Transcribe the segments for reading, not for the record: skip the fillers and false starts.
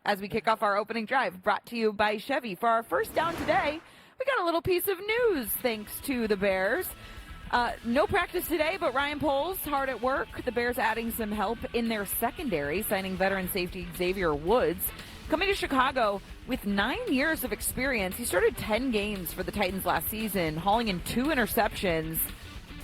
as we kick off our opening drive, brought to you by Chevy. For our first down today, we got a little piece of news thanks to the Bears. No practice today, but Ryan Poles hard at work. The Bears adding some help in their secondary, signing veteran safety Xavier Woods. Coming to Chicago with 9 years of experience. He started 10 games for the Titans last season, hauling in 2 interceptions.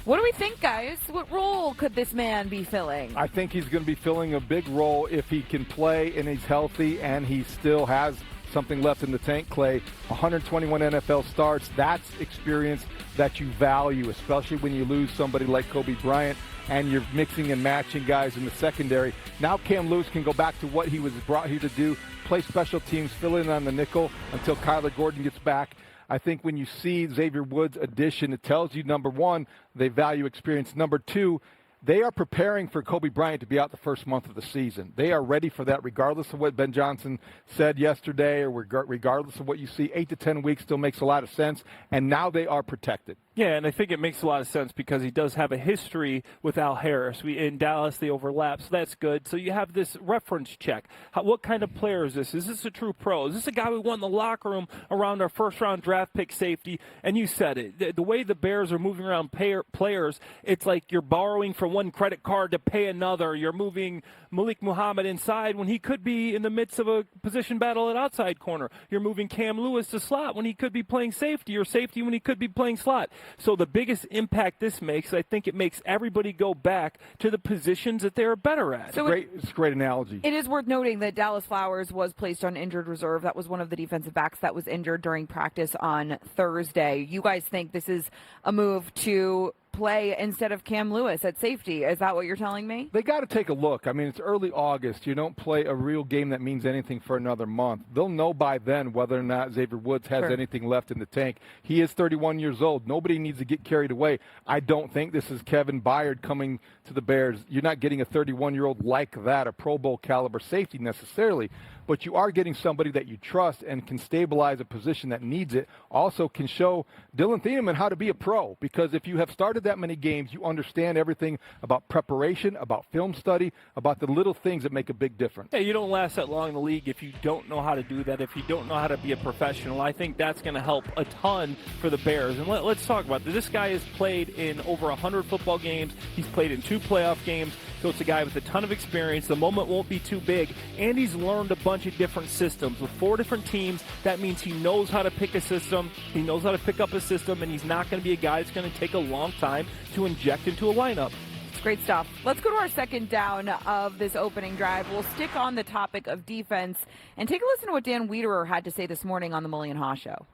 What do we think, guys? What role could this man be filling? I think he's going to be filling a big role if he can play and he's healthy and he still has something left in the tank, Clay. 121 NFL starts, that's experience that you value, especially when you lose somebody like Kobe Bryant and you're mixing and matching guys in the secondary. Now Cam Lewis can go back to what he was brought here to do, play special teams, fill in on the nickel until Kyler Gordon gets back. I think when you see Xavier Woods' addition, it tells you, number one, they value experience. Number two, they are preparing for Kobe Bryant to be out the first month of the season. They are ready for that, regardless of what Ben Johnson said yesterday or regardless of what you see. 8 to 10 weeks still makes a lot of sense, and now they are protected. Yeah, and I think it makes a lot of sense because he does have a history with Al Harris. In Dallas, they overlap, so that's good. So you have this reference check. What kind of player is this? Is this a true pro? Is this a guy we want in the locker room around our first-round draft pick safety? And you said it. The way the Bears are moving around players, it's like you're borrowing from one credit card to pay another. You're moving Malik Muhammad inside when he could be in the midst of a position battle at outside corner. You're moving Cam Lewis to slot when he could be playing safety, or safety when he could be playing slot. So the biggest impact this makes, I think it makes everybody go back to the positions that they're better at. So it's a great analogy. It is worth noting that Dallas Flowers was placed on injured reserve. That was one of the defensive backs that was injured during practice on Thursday. You guys think this is a move to play instead of Cam Lewis at safety? Is that what you're telling me? They got to take a look. I mean, it's early August. You don't play a real game that means anything for another month. They'll know by then whether or not Xavier Woods has anything left in the tank. He is 31 years old. Nobody needs to get carried away. I don't think this is 𝗏𝗏𝗀𝗏 coming to the Bears. You're not getting a 31-year-old like that, a Pro Bowl caliber safety necessarily, but you are getting somebody that you trust and can stabilize a position that needs it. Also can show Dylan Thieneman how to be a pro, because if you have started that many games, you understand everything about preparation, about film study, about the little things that make a big difference. Yeah, you don't last that long in the league if you don't know how to do that, if you don't know how to be a professional. I think that's going to help a ton for the Bears. And let's talk about this. This guy has played in over 100 football games. He's played in 2 playoff games. So it's a guy with a ton of experience. The moment won't be too big. And he's learned a bunch of different systems. With 4 different teams, that means he knows how to pick a system. He knows how to pick up a system, and he's not going to be a guy that's going to take a long time to inject into a lineup. It's great stuff. Let's go to our second down of this opening drive. We'll stick on the topic of defense and take a listen to what Dan Wiederer had to say this morning on the Mully and Haugh Show.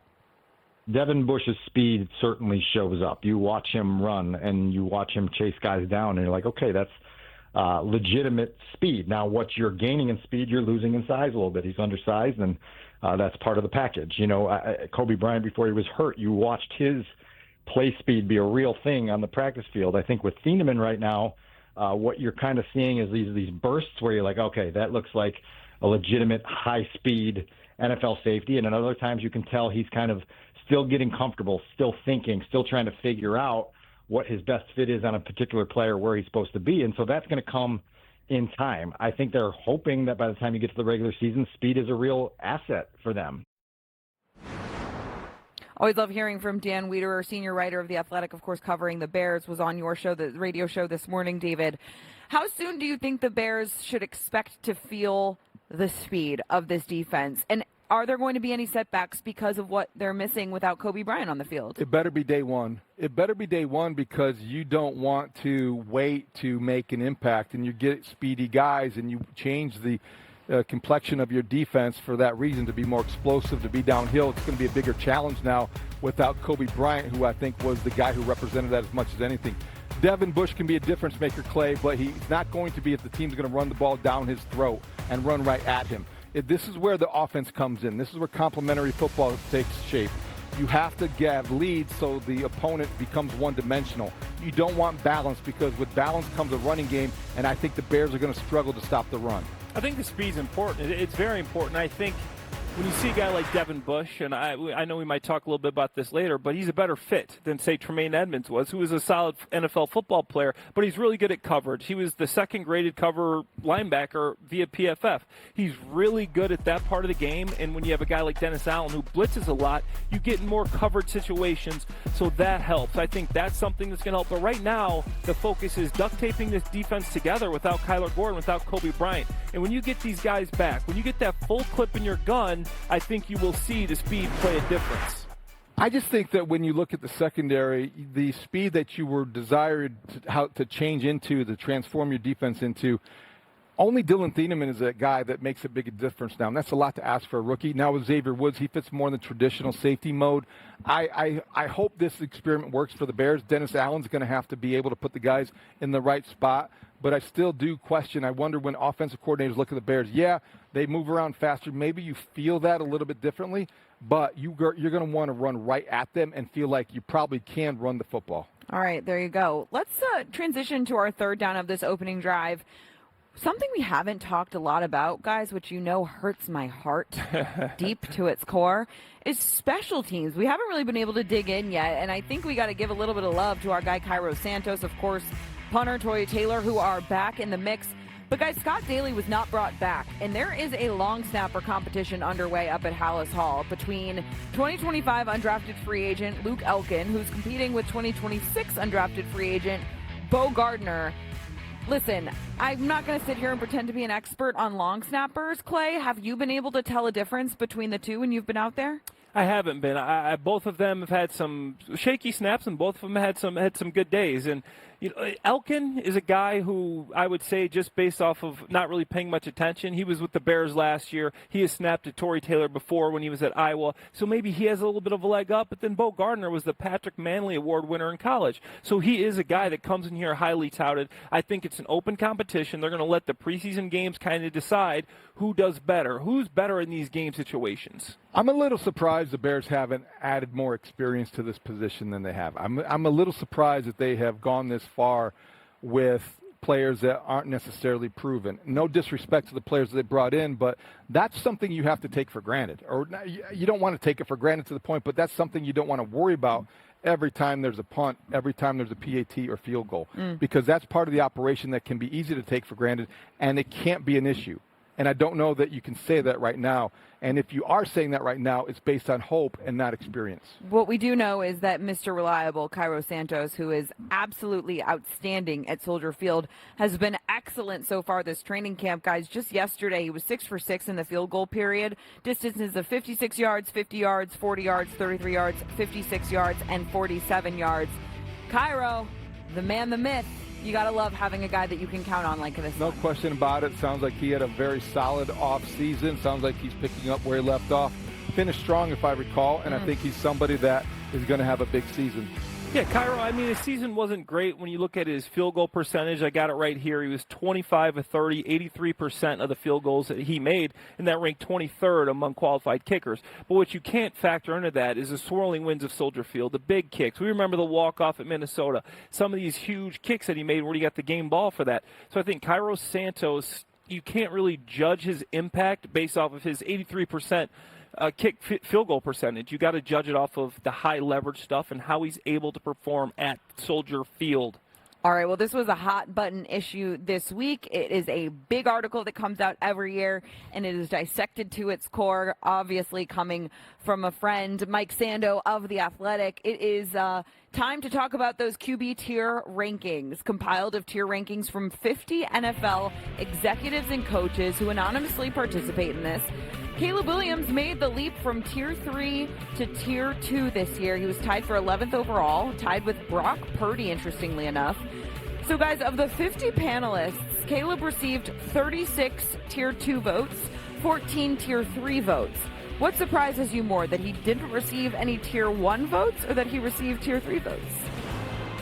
Devin Bush's speed certainly shows up. You watch him run and you watch him chase guys down, and you're like, okay, that's legitimate speed. Now, what you're gaining in speed, you're losing in size a little bit. He's undersized, and that's part of the package. You know, Kobe Bryant, before he was hurt, you watched his play speed be a real thing on the practice field. I think with Thieneman right now, what you're kind of seeing is these bursts where you're like, okay, that looks like a legitimate high-speed NFL safety, and at other times you can tell he's kind of still getting comfortable, still thinking, still trying to figure out what his best fit is on a particular player, where he's supposed to be. And so that's going to come in time. I think they're hoping that by the time you get to the regular season, speed is a real asset for them. Always love hearing from Dan Wiederer, senior writer of The Athletic, of course, covering the Bears, was on your show, the radio show this morning, David. How soon do you think the Bears should expect to feel the speed of this defense? And are there going to be any setbacks because of what they're missing without Kobe Bryant on the field? It better be day one. It better be day one, because you don't want to wait to make an impact, and you get speedy guys and you change the complexion of your defense for that reason, to be more explosive, to be downhill. It's going to be a bigger challenge now without Kobe Bryant, who I think was the guy who represented that as much as anything. Devin Bush can be a difference maker, Clay, but he's not going to be if the team's going to run the ball down his throat and run right at him. This is where the offense comes in. This is where complementary football takes shape. You have to have leads so the opponent becomes one-dimensional. You don't want balance, because with balance comes a running game, and I think the Bears are going to struggle to stop the run. I think the speed's important. It's very important. I think When you see a guy like Devin Bush, and I know we might talk a little bit about this later, but he's a better fit than, say, Tremaine Edmonds was, who was a solid NFL football player, but he's really good at coverage. He was the second-graded cover linebacker via PFF. He's really good at that part of the game, and when you have a guy like Dennis Allen who blitzes a lot, you get in more covered situations, so that helps. I think that's something that's going to help. But right now, the focus is duct taping this defense together without Kyler Gordon, without Kobe Bryant. And when you get these guys back, when you get that full clip in your gun, I think you will see the speed play a difference. I just think that when you look at the secondary, the speed that you were desired to change into, to transform your defense into, only Dylan Thieneman is that guy that makes a big difference now, and that's a lot to ask for a rookie. Now with Xavier Woods, he fits more in the traditional safety mode. I hope this experiment works for the Bears. Dennis Allen's going to have to be able to put the guys in the right spot, but I still do question. I wonder when offensive coordinators look at the Bears, yeah, they move around faster. Maybe you feel that a little bit differently, but you're going to want to run right at them and feel like you probably can run the football. All right, there you go. Let's transition to our third down of this opening drive. Something we haven't talked a lot about, guys, which you know hurts my heart deep to its core, is special teams. We haven't really been able to dig in yet, and I think we got to give a little bit of love to our guy Cairo Santos, of course, punter Toya Taylor, who are back in the mix. But, guys, Scott Daly was not brought back, and there is a long snapper competition underway up at Halas Hall between 2025 undrafted free agent Luke Elkin, who's competing with 2026 undrafted free agent Bo Gardner. Listen, I'm not going to sit here and pretend to be an expert on long snappers. Clay, have you been able to tell a difference between the two when you've been out there? I haven't been. Both of them have had some shaky snaps, and both of them had some good days. And you know, Elkin is a guy who I would say, just based off of not really paying much attention, he was with the Bears last year. He has snapped at Tory Taylor before when he was at Iowa, so maybe he has a little bit of a leg up. But then Bo Gardner was the Patrick Manley Award winner in college, so he is a guy that comes in here highly touted. I think it's an open competition. They're going to let the preseason games kind of decide who does better, who's better in these game situations. I'm a little surprised the Bears haven't added more experience to this position than they have. I'm a little surprised that they have gone this far with players that aren't necessarily proven. No disrespect to the players that they brought in, but that's something you have to take for granted. Or you don't want to take it for granted to the point, but that's something you don't want to worry about every time there's a punt, every time there's a PAT or field goal, because that's part of the operation that can be easy to take for granted, and it can't be an issue. And I don't know that you can say that right now. And if you are saying that right now, it's based on hope and not experience. What we do know is that Mr. Reliable, Cairo Santos, who is absolutely outstanding at Soldier Field, has been excellent so far this training camp, guys. Just yesterday, he was 6 for 6 in the field goal period. Distances of 56 yards, 50 yards, 40 yards, 33 yards, 56 yards, and 47 yards. Cairo, the man, the myth. You got to love having a guy that you can count on like this. No question about it. Sounds like he had a very solid off-season. Sounds like he's picking up where he left off. Finished strong, if I recall, and I think he's somebody that is going to have a big season. Yeah, Cairo, I mean, his season wasn't great when you look at his field goal percentage. I got it right here. He was 25 of 30, 83% of the field goals that he made, and that ranked 23rd among qualified kickers. But what you can't factor into that is the swirling winds of Soldier Field, the big kicks. We remember the walk-off at Minnesota, some of these huge kicks that he made where he got the game ball for that. So I think Cairo Santos, you can't really judge his impact based off of his 83% field goal percentage. You got to judge it off of the high leverage stuff and how he's able to perform at Soldier Field. All right, well, this was a hot button issue this week. It is a big article that comes out every year, and it is dissected to its core, obviously coming from a friend, Mike Sando of The Athletic. It is time to talk about those QB tier rankings, compiled of tier rankings from 50 NFL executives and coaches who anonymously participate in this. Caleb Williams made the leap from Tier 3 to Tier 2 this year. He was tied for 11th overall, tied with Brock Purdy, interestingly enough. So, guys, of the 50 panelists, Caleb received 36 Tier 2 votes, 14 Tier 3 votes. What surprises you more, that he didn't receive any Tier 1 votes or that he received Tier 3 votes?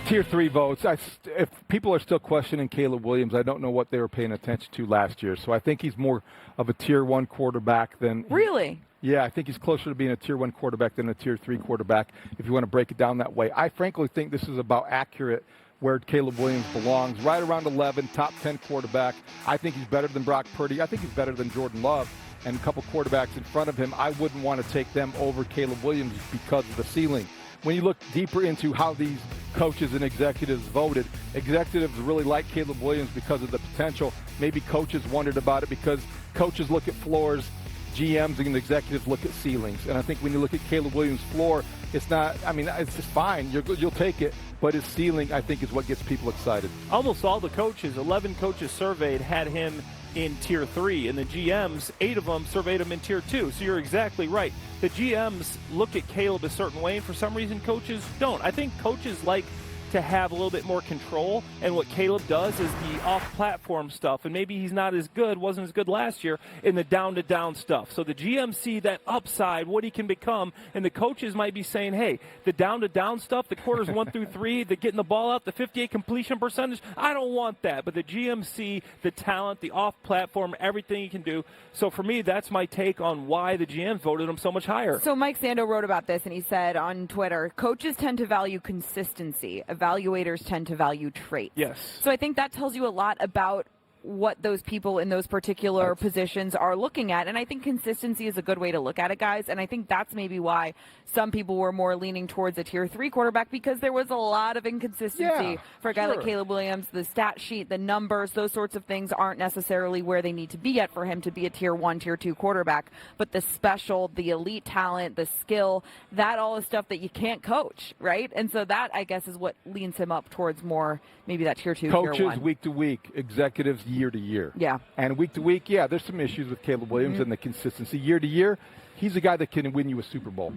Tier 3 votes. If people are still questioning Caleb Williams, I don't know what they were paying attention to last year. So I think he's more of a Tier 1 quarterback than... Really? Yeah, I think he's closer to being a Tier 1 quarterback than a Tier 3 quarterback, if you want to break it down that way. I frankly think this is about accurate where Caleb Williams belongs, right around 11, top 10 quarterback. I think he's better than Brock Purdy. I think he's better than Jordan Love. and a couple quarterbacks in front of him, I wouldn't want to take them over Caleb Williams because of the ceiling. When you look deeper into how these coaches and executives voted, executives really like Caleb Williams because of the potential. Maybe coaches wondered about it because coaches look at floors, GMs and executives look at ceilings. And I think when you look at Caleb Williams' floor, it's not, I mean, it's just fine. You'll take it. But his ceiling, I think, is what gets people excited. Almost all the coaches, 11 coaches surveyed, had him in Tier 3. And the GMs, 8 of them surveyed him in Tier 2. So you're exactly right. The GMs look at Caleb a certain way, and for some reason coaches don't. I think coaches like to have a little bit more control, and what Caleb does is the off-platform stuff, and maybe he's not as good, wasn't as good last year in the down-to-down stuff. So the GM see that upside, what he can become, and the coaches might be saying, hey, the down-to-down stuff, the quarters 1 through 3, the getting the ball out, the 58 completion percentage, I don't want that. But the GM see the talent, the off-platform, everything he can do. So for me, that's my take on why the GM voted him so much higher. So Mike Sando wrote about this, and he said on Twitter, coaches tend to value consistency. Evaluators tend to value traits. Yes. So I think that tells you a lot about what those people in those particular positions are looking at. And I think consistency is a good way to look at it, guys. And I think that's maybe why some people were more leaning towards a Tier 3 quarterback, because there was a lot of inconsistency for a guy like Caleb Williams. The stat sheet, the numbers, those sorts of things aren't necessarily where they need to be yet for him to be a Tier 1, Tier 2 quarterback. But the special, the elite talent, the skill, that all is stuff that you can't coach, right? And so that, I guess, is what leans him up towards more maybe that Tier 2, Coaches Tier 1. week to week, executives year to year. Yeah. And week to week, there's some issues with Caleb Williams and the consistency. Year to year, he's a guy that can win you a Super Bowl.